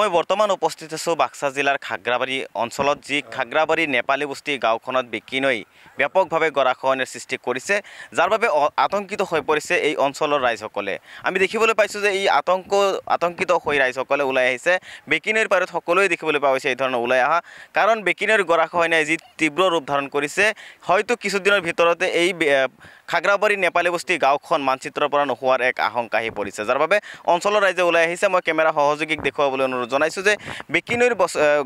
মই বৰ্তমান উপস্থিত আছোঁ বাক্সা জিলাৰ খাগ্ৰাবাৰী অঞ্চলত, যি খাগ্ৰাবাৰী নেপালী বস্তি গাঁওখনত বিকিনৈ ব্যাপকভাৱে গৰাখহনীয়াৰ সৃষ্টি কৰিছে, যাৰ বাবে আতংকিত হৈ পৰিছে এই অঞ্চলৰ ৰাইজসকলে। আমি দেখিবলৈ পাইছোঁ যে এই আতংকিত হৈ ৰাইজসকলে ওলাই আহিছে। বেকিনৈৰ পাৰত সকলোৱে দেখিবলৈ পোৱা গৈছে এই ধৰণৰ ওলাই অহা, কাৰণ বেকিনৈৰ গৰাখহনীয়াই যি তীব্ৰ ৰূপ ধাৰণ কৰিছে, হয়তো কিছুদিনৰ ভিতৰতে এই খাগ্ৰাবাৰী নেপালী বস্তি গাঁওখন মানচিত্ৰৰ পৰা নোহোৱাৰ এক আশংকা আহি পৰিছে, যাৰ বাবে অঞ্চলৰ ৰাইজে ওলাই আহিছে। মই কেমেৰা সহযোগীক দেখুৱাবলৈ অনুৰোধ জনাইছোঁ যে বেকিনৈৰ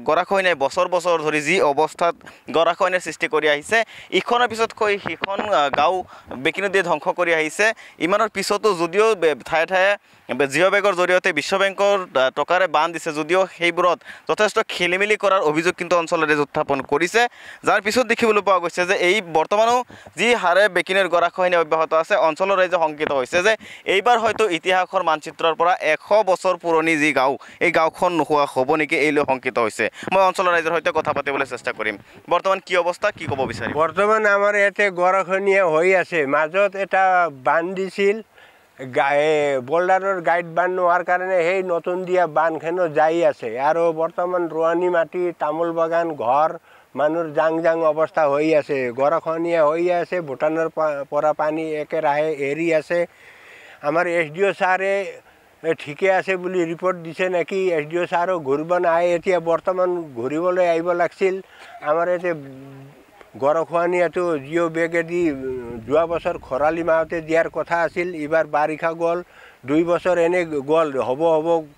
গৰাখহনীয়াই বছৰ বছৰ ধৰি যি অৱস্থাত গৰাখহনীয়াৰ সৃষ্টি কৰি আহিছে, ইখনৰ পিছতকৈ সিখন গাঁও বেকিনৈয়ে ধ্বংস কৰি আহিছে। ইমানৰ পিছতো যদিও ঠায়ে ঠায়ে জিঅ' বেগৰ জৰিয়তে বিশ্ব বেংকৰ টকাৰে বান্ধ দিছে, যদিও সেইবোৰত যথেষ্ট খেলিমেলি কৰাৰ অভিযোগ কিন্তু অঞ্চলৰ ৰাইজে উত্থাপন কৰিছে, যাৰ পিছত দেখিবলৈ পোৱা গৈছে যে এই বৰ্তমানো যি হাৰে বেকিনৈৰ গৰাখহনীয়া অব্যাহত আছে, অঞ্চলৰ ৰাইজে শংকিত হৈছে যে এইবাৰ হয়তো ইতিহাসৰ মানচিত্ৰৰ পৰা 100 বছৰ পুৰণি যি গাঁও, এই গাঁওখন নোহোৱা হ'ব নেকি, এই লৈ শংকিত হৈছে। মই অঞ্চলৰ ৰাইজৰ সৈতে কথা পাতিবলৈ চেষ্টা কৰিম। বৰ্তমান কি অৱস্থা, কি ক'ব বিচাৰিম? বৰ্তমান আমাৰ ইয়াতে গৰাখহনীয়া হৈ আছে। মাজত এটা বান্ধ দিছিল, বল্ডাৰৰ গাইড বান্ধ নোহোৱাৰ কাৰণে সেই নতুন দিয়া বান্ধখনো যাই আছে। আৰু বৰ্তমান ৰোৱানী মাটি, তামোল বাগান, ঘৰ মানুহৰ জাং অৱস্থা হৈ আছে। গৰাখহনীয়া হৈ আছে। ভূটানৰ পৰা পানী একেৰাহে এৰি আছে। আমাৰ SDO ছাৰে ঠিকে আছে বুলি ৰিপৰ্ট দিছে নেকি, SDO ছাৰো ঘূৰিব নাহে। এতিয়া বৰ্তমান ঘূৰিবলৈ আহিব লাগিছিল। আমাৰ ইয়াতে গৰাখহনীয়াটো জিঅ' বেগেদি যোৱা বছৰ খৰালি মাহতে দিয়াৰ কথা আছিল, এইবাৰ বাৰিষা গ'ল, 2 বছৰ এনে গ'ল, হ'ব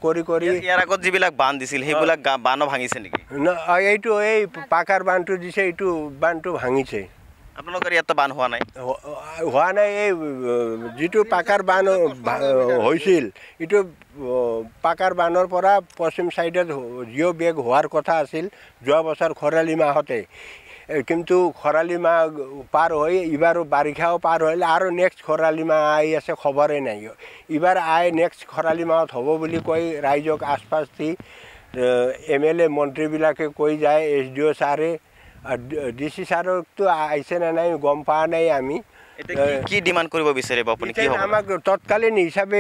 কৰি ইয়াৰ আগত যিবিলাক বান্ধ দিছিল সেইবিলাক বান্ধো ভাঙিছে নেকি? এইটো এই পাকাৰ বান্ধটো দিছে, এইটো বান্ধটো ভাঙিছে। আপোনালোকৰ ইয়াত বান্ধ হোৱা নাই। এই যিটো পাকাৰ বান্ধ হৈছিল, এইটো পাকাৰ বান্ধৰ পৰা পশ্চিম ছাইডত জিঅ' বেগ হোৱাৰ কথা আছিল যোৱা বছৰ খৰালি মাহতে। কিন্তু খৰালি মাহ পাৰ হৈ এইবাৰো বাৰিষাও পাৰ হ'লে আৰু নেক্সট খৰালি মাহ আহি আছে, খবৰে নাই। এইবাৰ নেক্সট খৰালি মাহত হ'ব বুলি কৈ ৰাইজক আশ্বাস দি MLA মন্ত্ৰীবিলাকে কৈ যায়। SDO ছাৰে, DC ছাৰকতো আহিছে নে নাই গম পোৱা নাই আমি। কি ডিমাণ্ড কৰিব বিচাৰিব আপুনি? আমাক তৎকালীন হিচাপে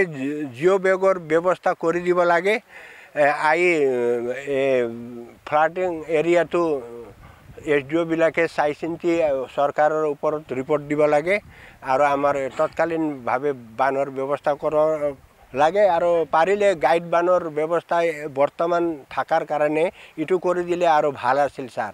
জিঅ' বেগৰ ব্যৱস্থা কৰি দিব লাগে। ফ্লাডিং এৰিয়াটো SDO বিলাকে চাই চিন্তি চৰকাৰৰ ওপৰত ৰিপৰ্ট দিব লাগে, আৰু আমাৰ তৎকালীনভাৱে বানৰ ব্যৱস্থা কৰিব লাগে। আৰু পাৰিলে গাইড বানৰ ব্যৱস্থা বৰ্তমান থকাৰ কাৰণে এইটো কৰি দিলে আৰু ভাল আছিল ছাৰ।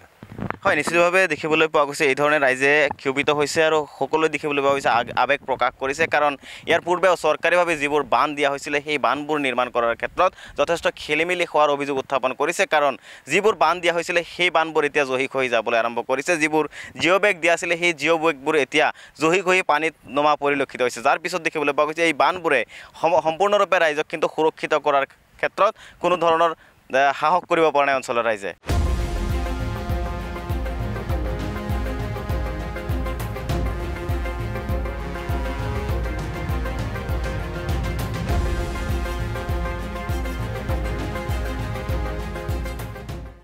হয়, নিশ্চিতভাৱে দেখিবলৈ পোৱা গৈছে এই ধৰণে ৰাইজে ক্ষোভিত হৈছে আৰু সকলোৱে দেখিবলৈ পোৱা গৈছে আৱেগ প্ৰকাশ কৰিছে, কাৰণ ইয়াৰ পূৰ্বে চৰকাৰীভাৱে যিবোৰ বান্ধ দিয়া হৈছিলে সেই বান্ধবোৰ নিৰ্মাণ কৰাৰ ক্ষেত্ৰত যথেষ্ট খেলিমেলি হোৱাৰ অভিযোগ উত্থাপন কৰিছে, কাৰণ যিবোৰ বান্ধ দিয়া হৈছিলে সেই বান্ধবোৰ এতিয়া জহিক হৈ যাবলৈ আৰম্ভ কৰিছে। যিবোৰ জিঅ' বেগ দিয়া আছিলে সেই জিঅ' বেগবোৰ এতিয়া জহিক হৈ পানীত নমা পৰিলক্ষিত হৈছে, যাৰ পিছত দেখিবলৈ পোৱা গৈছে এই বান্ধবোৰে সম্পূৰ্ণৰূপে ৰাইজক কিন্তু সুৰক্ষিত কৰাৰ ক্ষেত্ৰত কোনো ধৰণৰ সাহস কৰিব পৰা নাই অঞ্চলৰ ৰাইজে।